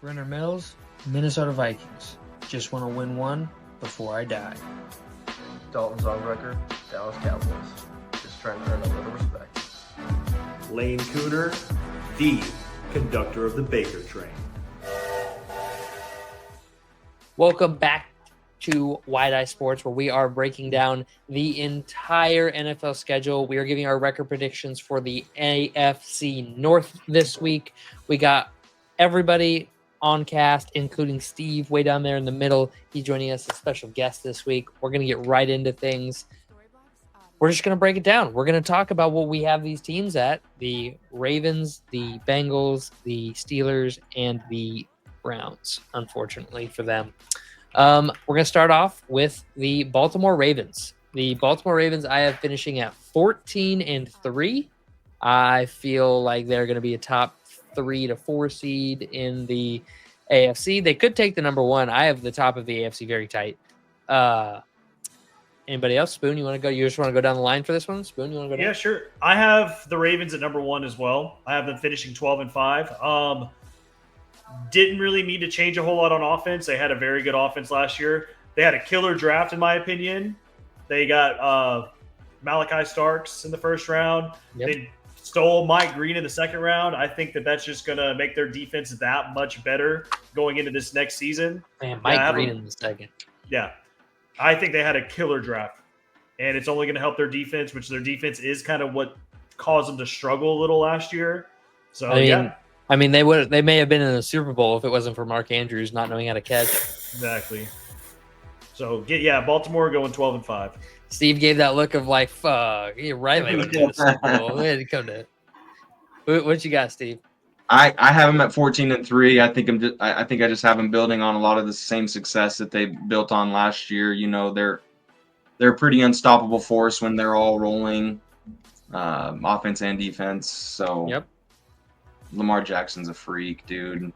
Renner Mills, Minnesota Vikings. Just want to win one before I die. Dalton Zongrecker, Dallas Cowboys. Just trying to earn a little respect. Lane Cooner, the conductor of the Baker train. Welcome back to Wide Eye Sports, where we are breaking down the entire NFL schedule. We are giving our record predictions for the AFC North this week. We got everybody on cast, including Steve way down there in the middle. He's joining us as a special guest this week. We're going to get right into things. We're just going to break it down. We're going to talk about what we have these teams at: the Ravens, the Bengals, the Steelers, and the Browns, unfortunately for them. We're going to start off with the Baltimore Ravens. The Baltimore Ravens, I have finishing at 14-3. I feel like they're going to be a top 3 to 4 seed in the AFC. They could take the number 1. I have the top of the AFC very tight. Anybody else? Spoon, you want to go? You just want to go down the line for this one? Spoon, you want to go down? Yeah, sure. I have the Ravens at number 1 as well. I have them finishing 12-5. Didn't really need to change a whole lot on offense. They had a very good offense last year. They had a killer draft, in my opinion. They got Malachi Starks in the first round. Yep. They stole Mike Green in the second round. I think that that's just going to make their defense that much better going into this next season. Man, Mike Green in the second. Yeah. I think they had a killer draft. And it's only going to help their defense, which their defense is kind of what caused them to struggle a little last year. So, I mean, they may have been in the Super Bowl if it wasn't for Mark Andrews not knowing how to catch. Exactly. So, Baltimore going 12-5. Steve gave that look of like, fuck, you're right. They would have the Super Bowl. We had to come to it. What you got, Steve? I have them at 14-3. I think I just have them building on a lot of the same success that they built on last year. You know, they're a pretty unstoppable force when they're all rolling, offense and defense. So yep. Lamar Jackson's a freak, dude.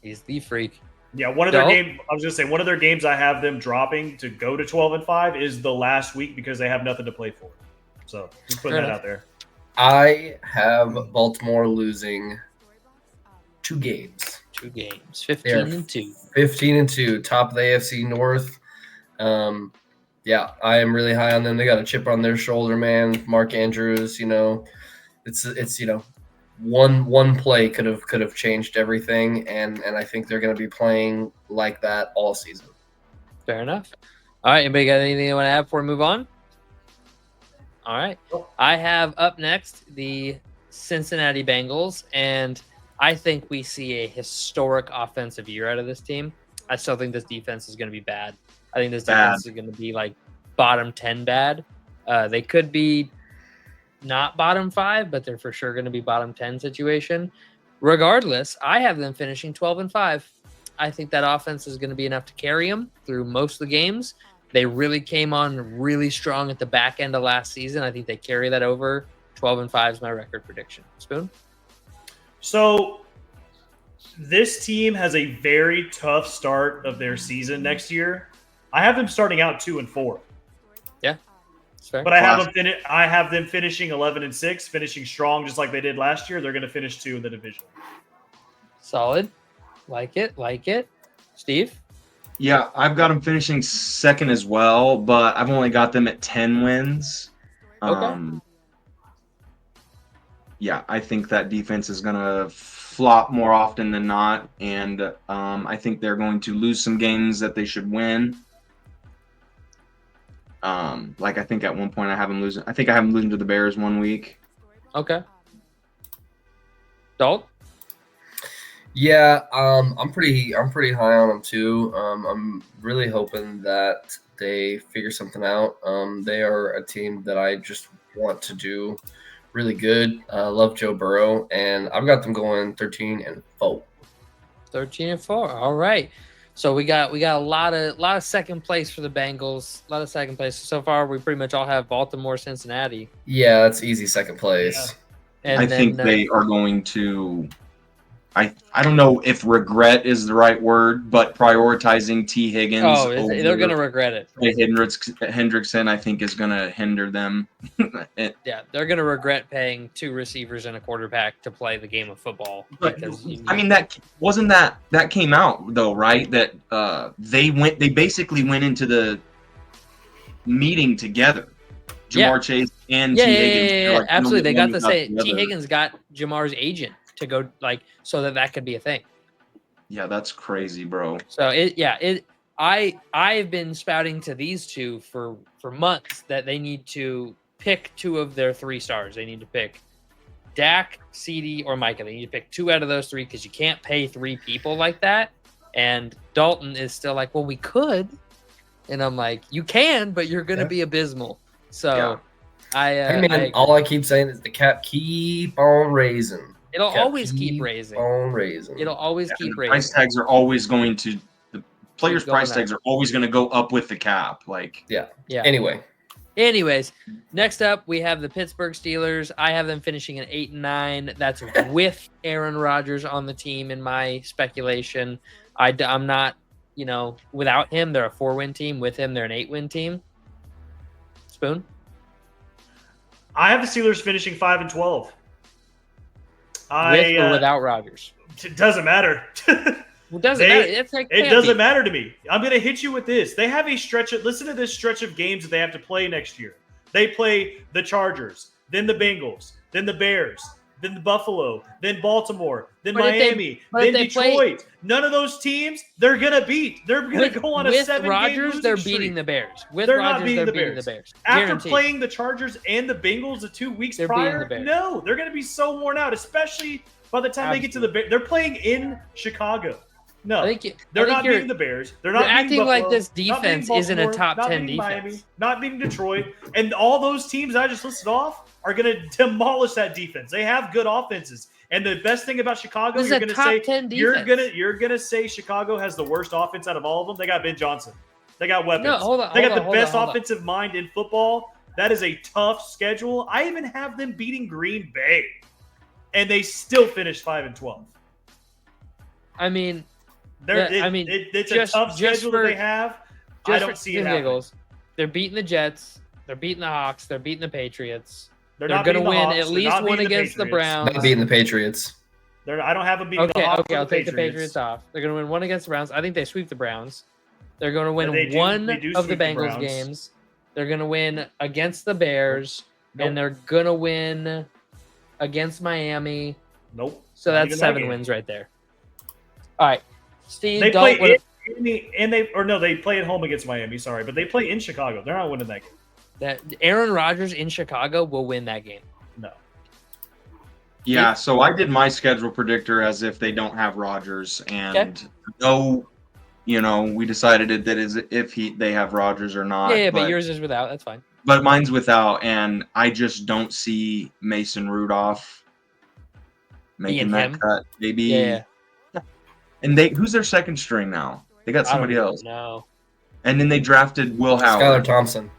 He's the freak. Yeah, one of their games I have them dropping to go to 12-5 is the last week because they have nothing to play for. So just putting that out there. I have Baltimore losing 2 games. 2 games. 15-2. 15-2, top of the AFC North. Yeah, I am really high on them. They got a chip on their shoulder, man. Mark Andrews, it's one play could have changed everything, and I think they're going to be playing like that all season. Fair enough. All right, anybody got anything they want to add before we move on? All right. I have up next the Cincinnati Bengals, and I think we see a historic offensive year out of this team. I still think this defense is going to be bad. I think this defense is going to be like bottom 10 bad. They could be not bottom 5, but they're for sure going to be bottom 10 situation. Regardless, I have them finishing 12-5. I think that offense is going to be enough to carry them through most of the games. They really came on really strong at the back end of last season. I think they carry that over. 12-5 is my record prediction. Spoon? So this team has a very tough start of their season next year. I have them starting out 2-4. Yeah, that's fair. But I have them finishing 11-6, finishing strong just like they did last year. They're going to finish 2 in the division. Solid. Like it. Steve? Yeah, I've got them finishing second as well, but I've only got them at 10 wins. Okay. Yeah, I think that defense is going to flop more often than not, and I think they're going to lose some games that they should win. I think at one point I have them losing. I think I have them losing to the Bears one week. Okay. Dalt? Yeah, I'm pretty high on them too. I'm really hoping that they figure something out. They are a team that I just want to do really good. Love Joe Burrow, and I've got them going 13-4. 13-4. All right. So we got a lot of second place for the Bengals. A lot of second place so far. We pretty much all have Baltimore, Cincinnati. Yeah, that's easy second place. Yeah. And I think they are going to I don't know if regret is the right word, but prioritizing T. Higgins They're going to regret it. Hendrickson, I think, is going to hinder them. Yeah, they're going to regret paying 2 receivers and a quarterback to play the game of football. But I mean, that came out though, right? That they basically went into the meeting together. Jamar Chase and T. Higgins. Yeah, Like, absolutely. They got to say the T. Higgins got Jamar's agent to go so that could be a thing. Yeah, that's crazy, bro. So I've been spouting to these two for months that they need to pick 2 of their 3 stars. They need to pick Dak, CD, or Micah. They need to pick 2 out of those 3 because you can't pay 3 people like that. And Dalton is still like, well, we could. And I'm like, you can, but you're going to be abysmal. So all I keep saying is the cap keep on raising. It'll always keep raising. It'll always keep raising. Price tags are always going to the players' price tags are always going to go up with the cap. Like yeah. Anyways, next up we have the Pittsburgh Steelers. I have them finishing at 8-9. That's with Aaron Rodgers on the team in my speculation. I'm not, without him they're a 4-win team. With him they're an 8-win team. Spoon? I have the Steelers finishing 5-12. With or without Rodgers? It doesn't matter. It doesn't matter. It doesn't matter to me. I'm going to hit you with this. They have a stretch. Listen to this stretch of games that they have to play next year. They play the Chargers, then the Bengals, then the Bears, then the Buffalo, then Baltimore, then Miami, then Detroit. None of those teams they're going to beat. They're going to go on a 7-game Rodgers, they're streak. beating the Bears. They're not beating the Bears. After playing the Chargers and the Bengals the 2 weeks prior, no, they're going to be so worn out, especially by the time they get to the Bears. They're playing in Chicago. No, they're not beating the Bears. They're not acting Buffalo, like this defense isn't a top 10 defense. Miami, not beating Detroit, and all those teams I just listed off are going to demolish that defense. They have good offenses, and the best thing about Chicago, you're going to say Chicago has the worst offense out of all of them. They got Ben Johnson. They got weapons. They got the best offensive mind in football. That is a tough schedule. I even have them beating Green Bay, and they still finished 5-12. I mean. It's a tough schedule that they have. I don't see it happening. They're beating the Jets. They're beating the Hawks. They're beating the Patriots. They're going to win at least one against the Browns. Not beating the Patriots. I don't have them beating the Hawks. Okay, I'll take the Patriots off. They're going to win one against the Browns. I think they sweep the Browns. They're going to win one of the Bengals games. They're going to win against the Bears. And they're going to win against Miami. Nope. So that's 7 wins right there. All right. Steve, they play they play at home against Miami. Sorry, but they play in Chicago. They're not winning that game. That Aaron Rodgers in Chicago will win that game. No. Yeah, so I did my schedule predictor as if they don't have Rodgers, and we decided that is if they have Rodgers or not. Yeah, but yours is without. That's fine. But mine's without, and I just don't see Mason Rudolph making that cut. Maybe. Yeah. And who's their second string now? They got somebody else. No. And then they drafted Will Howard. Skylar Thompson.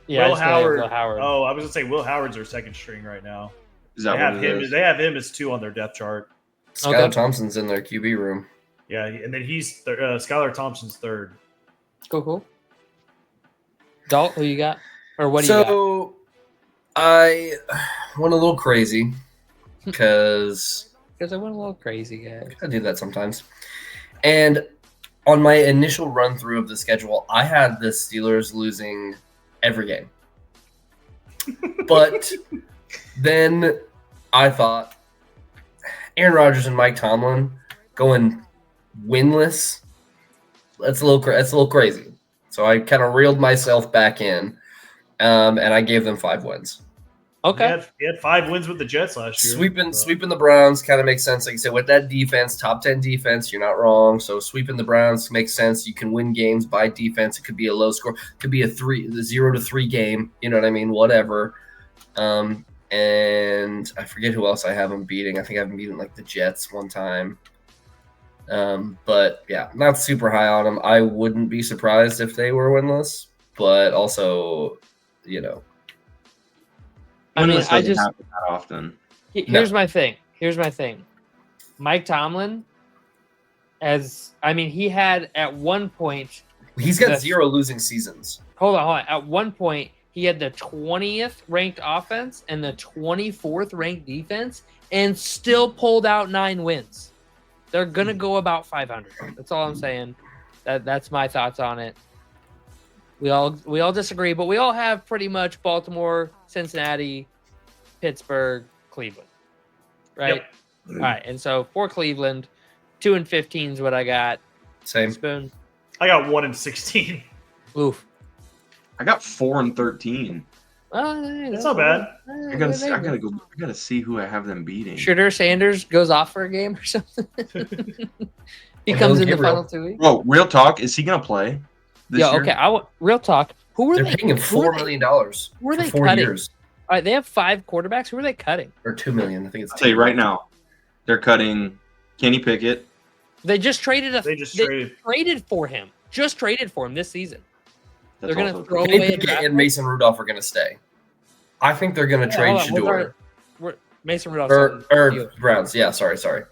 Yeah, Will Howard. Oh, I was gonna say Will Howard's their second string right now. Is that what it is? They have him as 2 on their depth chart. Skylar Thompson's in their QB room. Yeah, and then he's Skylar Thompson's 3rd. Cool. Dalt, who you got? Or what do you got? So I went a little crazy because I went a little crazy, guys. I do that sometimes. And on my initial run through of the schedule, I had the Steelers losing every game. But then I thought Aaron Rodgers and Mike Tomlin going winless. That's a little crazy. So I kind of reeled myself back in, and I gave them 5 wins. Okay. He had 5 wins with the Jets last year. Sweeping the Browns kind of makes sense. Like you said, with that defense, top 10 defense, you're not wrong. So sweeping the Browns makes sense. You can win games by defense. It could be a low score. It could be a 0-3 game. You know what I mean? Whatever. And I forget who else I have them beating. I think I've been beating like the Jets one time. But yeah, not super high on them. I wouldn't be surprised if they were winless, but also, I mean, I just happen that often. Here's my thing. Mike Tomlin, he had at one point. He's got 0 losing seasons. Hold on. At one point, he had the 20th ranked offense and the 24th ranked defense, and still pulled out 9 wins. They're gonna go about 500. That's all I'm saying. That's my thoughts on it. We all disagree, but we all have pretty much Baltimore, Cincinnati, Pittsburgh, Cleveland, right? Yep. All right, and so for Cleveland, 2-15 is what I got. Same. Spoon. I got 1-16. Oof. I got 4-13. That's not bad. I gotta see who I have them beating. Shooter Sanders goes off for a game or something. He comes in the final 2 weeks. Bro, real talk, is he gonna play this year? Okay. Real talk. Who are They're they paying him $4 million who are for they 4 cutting? years. All right, they have 5 quarterbacks. Who are they cutting? Or $2 million. I think it's. I'll tell you right now, they're cutting Kenny Pickett. They just traded traded for him. Just traded for him this season. That's They're gonna also throw Kenny away a Pickett draft and Mason Rudolph are going to stay. I think they're going to trade hold on, Shador. Mason Rudolph. Or Browns. Yeah, sorry.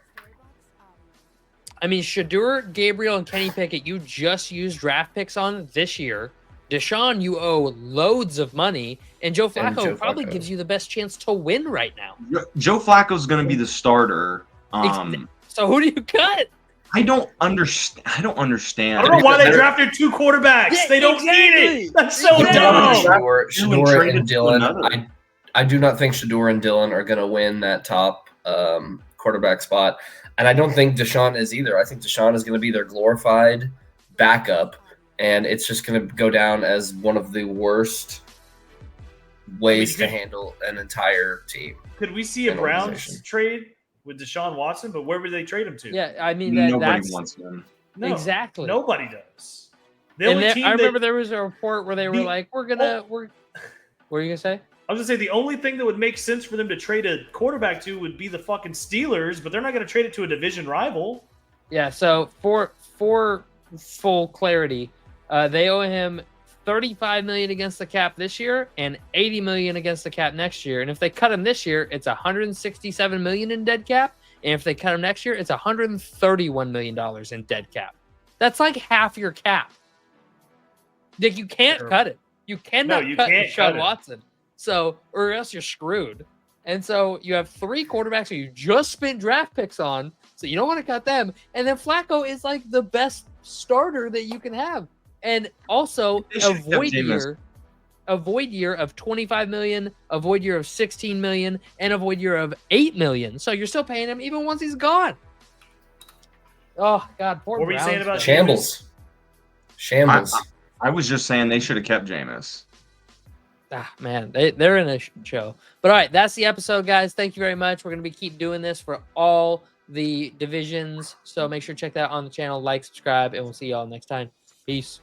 I mean, Shador, Gabriel, and Kenny Pickett, you just used draft picks on this year. Deshaun, you owe loads of money. And Joe Flacco probably gives you the best chance to win right now. Joe Flacco's going to be the starter. So who do you cut? I don't understand. I don't know why they drafted 2 quarterbacks. Yeah, they don't need it. That's so dumb. Shador and Dylan. I do not think Shador and Dylan are going to win that top quarterback spot. And I don't think Deshaun is either. I think Deshaun is going to be their glorified backup. And it's just going to go down as one of the worst ways to handle an entire team. Could we see a Browns trade with Deshaun Watson? But where would they trade him to? Yeah, I mean, nobody wants him. No, exactly. Nobody does. I remember there was a report where they were like, what were you going to say? I was going to say the only thing that would make sense for them to trade a quarterback to would be the fucking Steelers, but they're not going to trade it to a division rival. Yeah, so for full clarity, they owe him $35 million against the cap this year and $80 million against the cap next year. And if they cut him this year, it's $167 million in dead cap. And if they cut him next year, it's $131 million in dead cap. That's like half your cap. Like, you can't cut it. You cannot cut Deshaun Watson. So, or else you're screwed. And so you have 3 quarterbacks who you just spent draft picks on, so you don't want to cut them. And then Flacco is like the best starter that you can have. And also a void year of $25 million, a void year of $16 million, and a void year of $8 million. So you're still paying him even once he's gone. Oh God, poor what were you saying about Shambles? I was just saying they should have kept Jameis. Ah, man, they're in a show. But all right, that's the episode, guys. Thank you very much. We're going to keep doing this for all the divisions. So make sure to check that out on the channel, like, subscribe, and we'll see y'all next time. Peace.